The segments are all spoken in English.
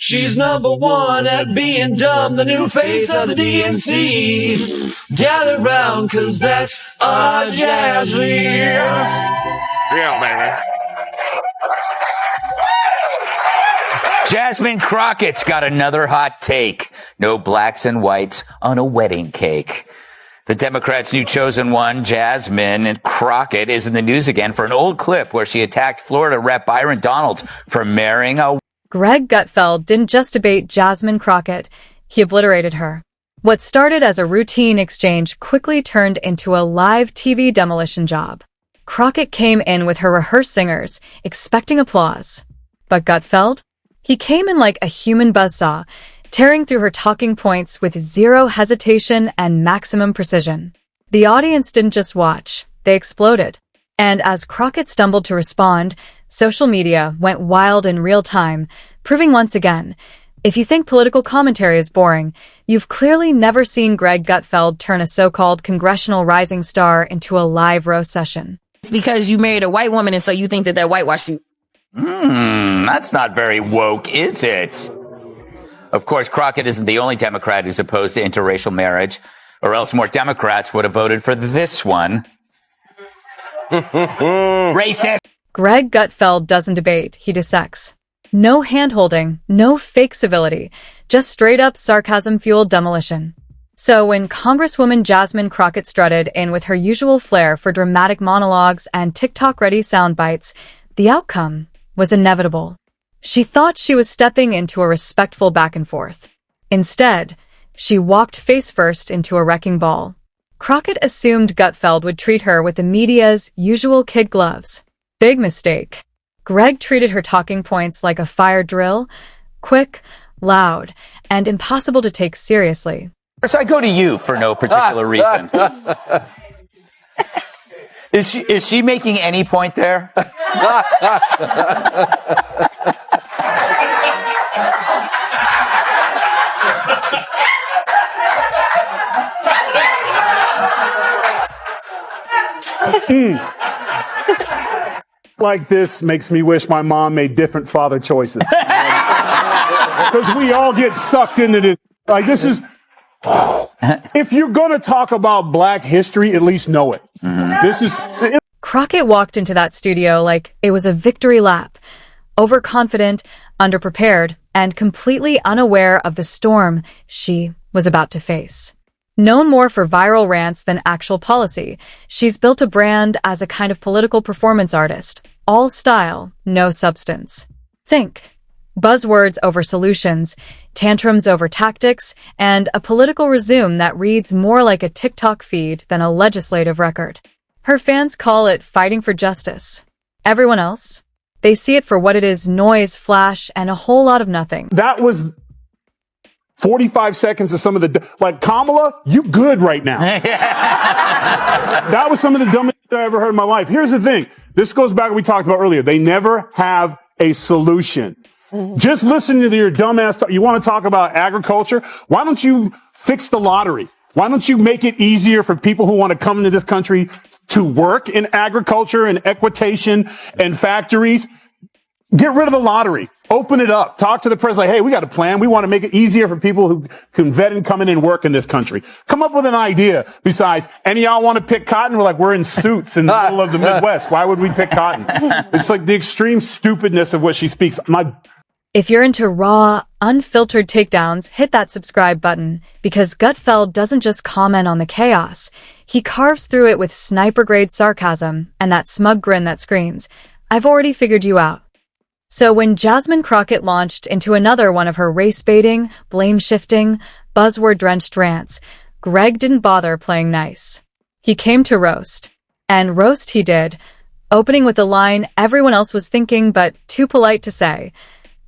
She's #1 at being dumb, the new face of the DNC. Gather round, cause that's our Jasmine. Yeah, baby. Jasmine Crockett's got another hot take. No blacks and whites on a wedding cake. The Democrats' new chosen one, Jasmine Crockett, is in the news again for an old clip where she attacked Florida Rep. Byron Donalds for marrying a... Greg Gutfeld didn't just debate Jasmine Crockett, he obliterated her. What started as a routine exchange quickly turned into a live TV demolition job. Crockett came in with her rehearsed singers, expecting applause. But Gutfeld? He came in like a human buzzsaw, tearing through her talking points with zero hesitation and maximum precision. The audience didn't just watch, they exploded. And as Crockett stumbled to respond, social media went wild in real time, proving once again, if you think political commentary is boring, you've clearly never seen Greg Gutfeld turn a so-called congressional rising star into a live roast session. It's because you married a white woman and so you think that that whitewashed you. That's not very woke, is it? Of course, Crockett isn't the only Democrat who's opposed to interracial marriage, or else more Democrats would have voted for this one. Racist! Greg Gutfeld doesn't debate, he dissects. No hand-holding, no fake civility, just straight-up sarcasm-fueled demolition. So when Congresswoman Jasmine Crockett strutted in with her usual flair for dramatic monologues and TikTok-ready sound bites, the outcome was inevitable. She thought she was stepping into a respectful back-and-forth. Instead, she walked face-first into a wrecking ball. Crockett assumed Gutfeld would treat her with the media's usual kid gloves. Big mistake. Greg treated her talking points like a fire drill, quick, loud, and impossible to take seriously. So I go to you for no particular reason. Is she making any point there? Like this makes me wish my mom made different father choices. Because we all get sucked into this. Like, this is... If you're going to talk about black history, at least know it. This is... Crockett walked into that studio like it was a victory lap, overconfident, underprepared, and completely unaware of the storm she was about to face. Known more for viral rants than actual policy, she's built a brand as a kind of political performance artist. All style, no substance. Think. Buzzwords over solutions, tantrums over tactics, and a political resume that reads more like a TikTok feed than a legislative record. Her fans call it fighting for justice. Everyone else? They see it for what it is: noise, flash, and a whole lot of nothing. That was 45 seconds of some of the... Like, Kamala, you good right now. That was some of the dumbest shit I ever heard in my life. Here's the thing. This goes back to what we talked about earlier. They never have a solution. Just listen to your dumbass. You want to talk about agriculture? Why don't you fix the lottery? Why don't you make it easier for people who want to come into this country to work in agriculture and equitation and factories? Get rid of the lottery. Open it up. Talk to the president. Like, hey, we got a plan. We want to make it easier for people who can vet and come in and work in this country. Come up with an idea besides, any of y'all want to pick cotton? We're like, we're in suits in the middle of the Midwest. Why would we pick cotton? It's like the extreme stupidness of what she speaks. If you're into raw, unfiltered takedowns, hit that subscribe button, because Gutfeld doesn't just comment on the chaos. He carves through it with sniper-grade sarcasm and that smug grin that screams, "I've already figured you out." So when Jasmine Crockett launched into another one of her race-baiting, blame-shifting, buzzword-drenched rants, Greg didn't bother playing nice. He came to roast. And roast he did, opening with a line everyone else was thinking but too polite to say,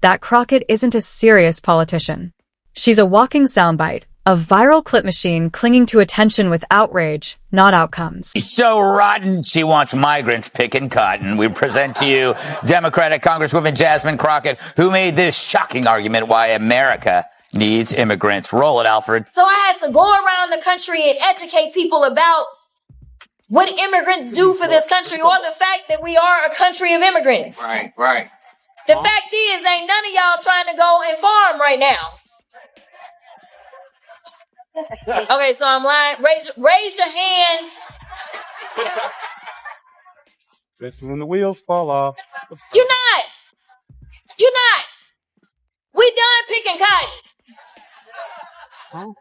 that Crockett isn't a serious politician. She's a walking soundbite, a viral clip machine clinging to attention with outrage, not outcomes. She's so rotten, she wants migrants picking cotton. We present to you Democratic Congresswoman Jasmine Crockett, who made this shocking argument why America needs immigrants. Roll it, Alfred. So I had to go around the country and educate people about what immigrants do for this country, or the fact that we are a country of immigrants. Right. The fact is, ain't none of y'all trying to go and farm right now. Okay, so I'm lying. Raise your hands. Just when the wheels fall off. You're not. We done picking cotton.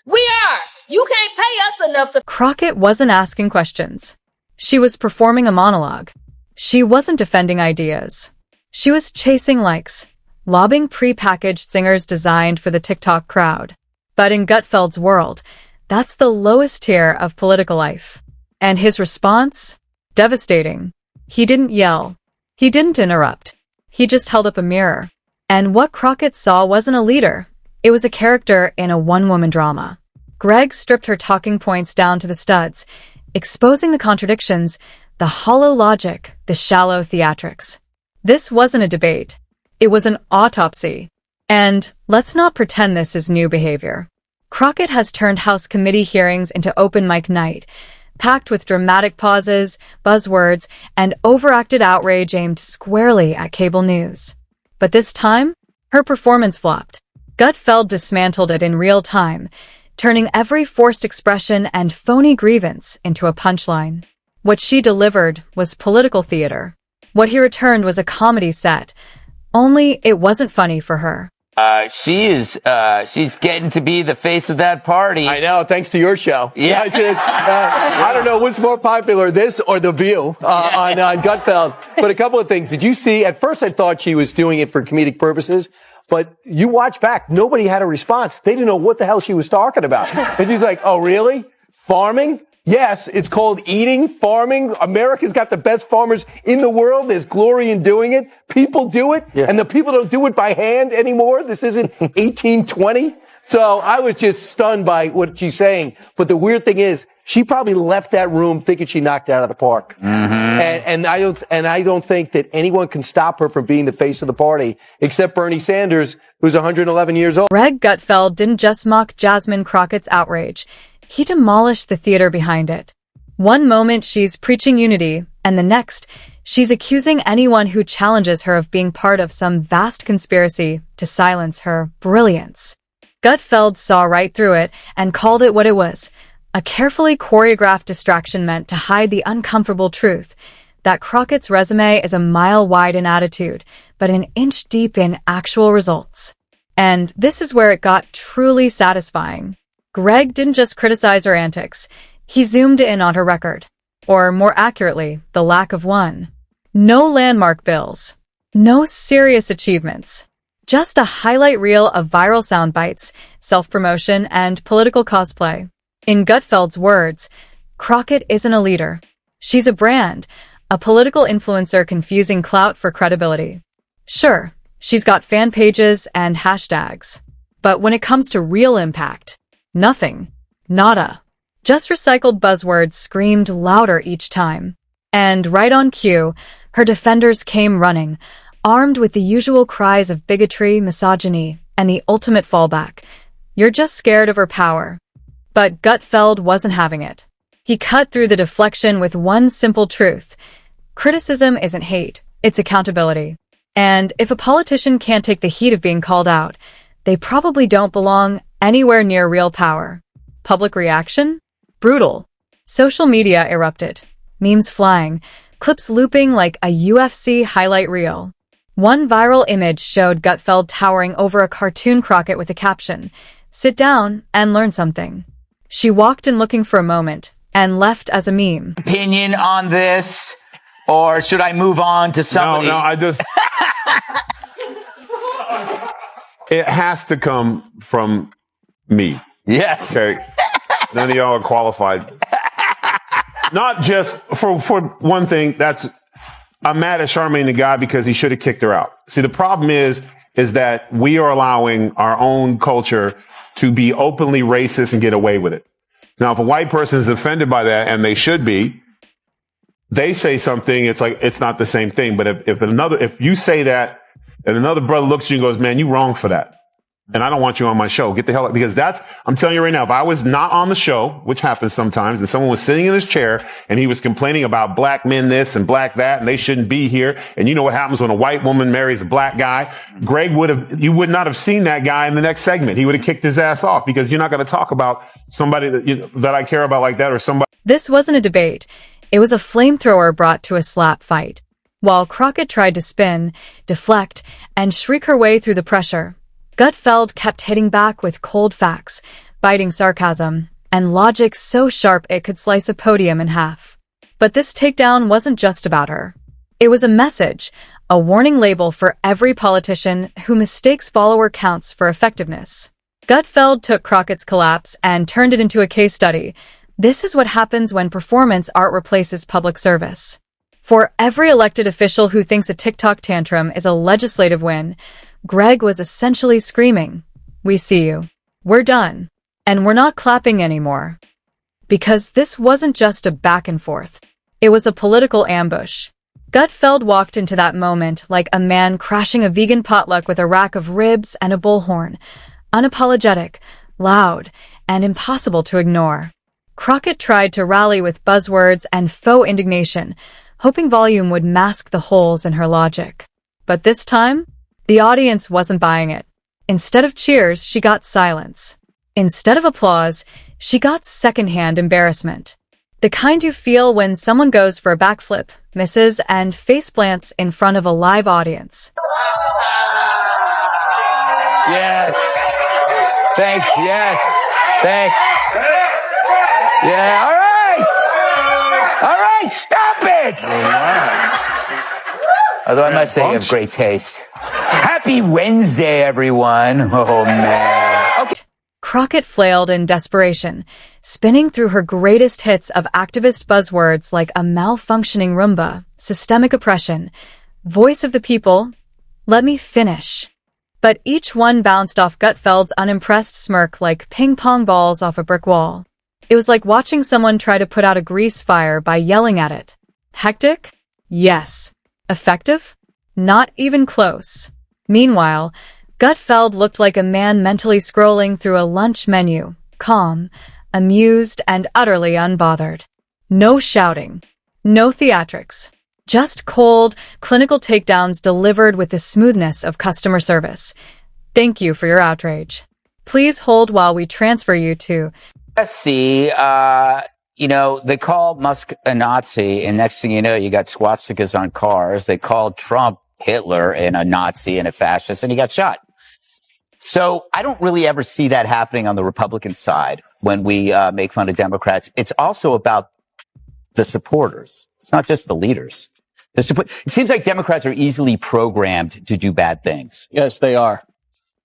We are. You can't pay us enough to. Crockett wasn't asking questions. She was performing a monologue. She wasn't defending ideas. She was chasing likes, lobbing pre-packaged singers designed for the TikTok crowd. But in Gutfeld's world, that's the lowest tier of political life. And his response? Devastating. He didn't yell. He didn't interrupt. He just held up a mirror. And what Crockett saw wasn't a leader. It was a character in a one-woman drama. Greg stripped her talking points down to the studs, exposing the contradictions, the hollow logic, the shallow theatrics. This wasn't a debate. It was an autopsy. And let's not pretend this is new behavior. Crockett has turned House committee hearings into open mic night, packed with dramatic pauses, buzzwords, and overacted outrage aimed squarely at cable news. But this time, her performance flopped. Gutfeld dismantled it in real time, turning every forced expression and phony grievance into a punchline. What she delivered was political theater. What he returned was a comedy set. Only it wasn't funny for her. She's getting to be the face of that party. I know, thanks to your show. Yeah. I don't know what's more popular, this or The View on Gutfeld. But a couple of things. Did you see, at first I thought she was doing it for comedic purposes, but you watch back, nobody had a response. They didn't know what the hell she was talking about. And she's like, oh, really? Farming? Yes, it's called eating, farming. America's got the best farmers in the world. There's glory in doing it. People do it, and the people don't do it by hand anymore. This isn't 1820. So I was just stunned by what she's saying. But the weird thing is, she probably left that room thinking she knocked it out of the park. And I don't think that anyone can stop her from being the face of the party, except Bernie Sanders, who's 111 years old. Greg Gutfeld didn't just mock Jasmine Crockett's outrage. He demolished the theater behind it. One moment she's preaching unity, and the next, she's accusing anyone who challenges her of being part of some vast conspiracy to silence her brilliance. Gutfeld saw right through it and called it what it was, a carefully choreographed distraction meant to hide the uncomfortable truth that Crockett's resume is a mile wide in attitude, but an inch deep in actual results. And this is where it got truly satisfying. Greg didn't just criticize her antics. He zoomed in on her record. Or more accurately, the lack of one. No landmark bills. No serious achievements. Just a highlight reel of viral sound bites, self-promotion, and political cosplay. In Gutfeld's words, Crockett isn't a leader. She's a brand, a political influencer confusing clout for credibility. Sure, she's got fan pages and hashtags. But when it comes to real impact, nothing. Nada. Just recycled buzzwords screamed louder each time. And right on cue, her defenders came running, armed with the usual cries of bigotry, misogyny, and the ultimate fallback. You're just scared of her power. But Gutfeld wasn't having it. He cut through the deflection with one simple truth. Criticism isn't hate, it's accountability. And if a politician can't take the heat of being called out, they probably don't belong anywhere near real power. Public reaction? Brutal. Social media erupted. Memes flying, clips looping like a UFC highlight reel. One viral image showed Gutfeld towering over a cartoon Crockett with a caption, "Sit down and learn something." She walked in looking for a moment and left as a meme. Opinion on this? Or should I move on to somebody? No, I just... It has to come from me. Yes. Okay. None of y'all are qualified. Not just for one thing, I'm mad at Charmaine the guy because he should have kicked her out. See, the problem is that we are allowing our own culture to be openly racist and get away with it. Now, if a white person is offended by that, and they should be, they say something, it's like, it's not the same thing. But if you say that and another brother looks at you and goes, man, you wrong for that. and I don't want you on my show. Get the hell out. Because I'm telling you right now, if I was not on the show, which happens sometimes, and someone was sitting in his chair and he was complaining about black men this and black that, and they shouldn't be here. And you know what happens when a white woman marries a black guy? You would not have seen that guy in the next segment. He would have kicked his ass off, because you're not going to talk about somebody that I care about like that, or somebody. This wasn't a debate. It was a flamethrower brought to a slap fight. While Crockett tried to spin, deflect, and shriek her way through the pressure, Gutfeld kept hitting back with cold facts, biting sarcasm, and logic so sharp it could slice a podium in half. But this takedown wasn't just about her. It was a message, a warning label for every politician who mistakes follower counts for effectiveness. Gutfeld took Crockett's collapse and turned it into a case study. This is what happens when performance art replaces public service. For every elected official who thinks a TikTok tantrum is a legislative win, Greg was essentially screaming, "We see you. We're done. And we're not clapping anymore." Because this wasn't just a back and forth. It was a political ambush. Gutfeld walked into that moment like a man crashing a vegan potluck with a rack of ribs and a bullhorn. Unapologetic, loud, and impossible to ignore. Crockett tried to rally with buzzwords and faux indignation, hoping volume would mask the holes in her logic. But this time, the audience wasn't buying it. Instead of cheers, she got silence. Instead of applause, she got secondhand embarrassment. The kind you feel when someone goes for a backflip, misses, and face plants in front of a live audience. Yes. Yeah, all right. All right, stop it. Although I must say you have great taste. Happy Wednesday, everyone. Oh, man. Okay. Crockett flailed in desperation, spinning through her greatest hits of activist buzzwords like a malfunctioning Roomba, systemic oppression, voice of the people. Let me finish. But each one bounced off Gutfeld's unimpressed smirk like ping-pong balls off a brick wall. It was like watching someone try to put out a grease fire by yelling at it. Hectic? Yes. Effective? Not even close. Meanwhile, Gutfeld looked like a man mentally scrolling through a lunch menu, calm, amused, and utterly unbothered. No shouting. No theatrics. Just cold, clinical takedowns delivered with the smoothness of customer service. Thank you for your outrage. Please hold while we transfer you to... Let's see. They called Musk a Nazi, and next thing you know, you got swastikas on cars. They called Trump Hitler and a Nazi and a fascist, and he got shot. So I don't really ever see that happening on the Republican side when we make fun of Democrats. It's also about the supporters. It's not just the leaders. It seems like Democrats are easily programmed to do bad things. Yes, they are.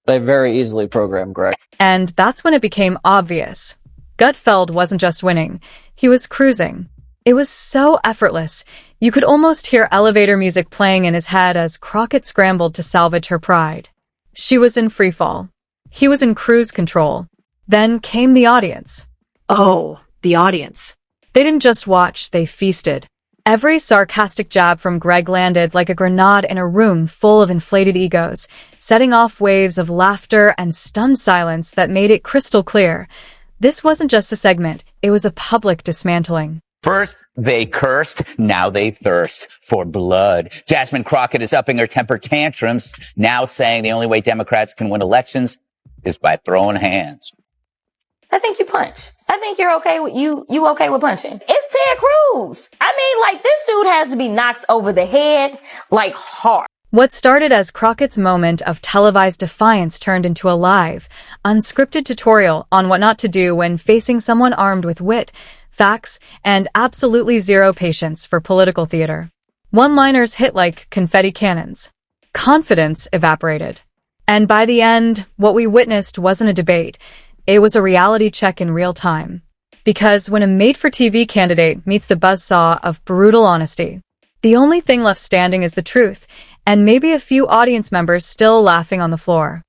They're very easily programmed, Greg. And that's when it became obvious. Gutfeld wasn't just winning. He was cruising. It was so effortless. You could almost hear elevator music playing in his head as Crockett scrambled to salvage her pride. She was in freefall. He was in cruise control. Then came the audience. Oh, the audience. They didn't just watch, they feasted. Every sarcastic jab from Greg landed like a grenade in a room full of inflated egos, setting off waves of laughter and stunned silence that made it crystal clear. This wasn't just a segment, it was a public dismantling. First, they cursed, now they thirst for blood. Jasmine Crockett is upping her temper tantrums, now saying the only way Democrats can win elections is by throwing hands. I think you punch. I think you're okay with you okay with punching. It's Ted Cruz. This dude has to be knocked over the head, hard. What started as Crockett's moment of televised defiance turned into a live, unscripted tutorial on what not to do when facing someone armed with wit, facts, and absolutely zero patience for political theater. One-liners hit like confetti cannons. Confidence evaporated. And by the end, what we witnessed wasn't a debate. It was a reality check in real time. Because when a made-for-TV candidate meets the buzzsaw of brutal honesty, the only thing left standing is the truth, and maybe a few audience members still laughing on the floor.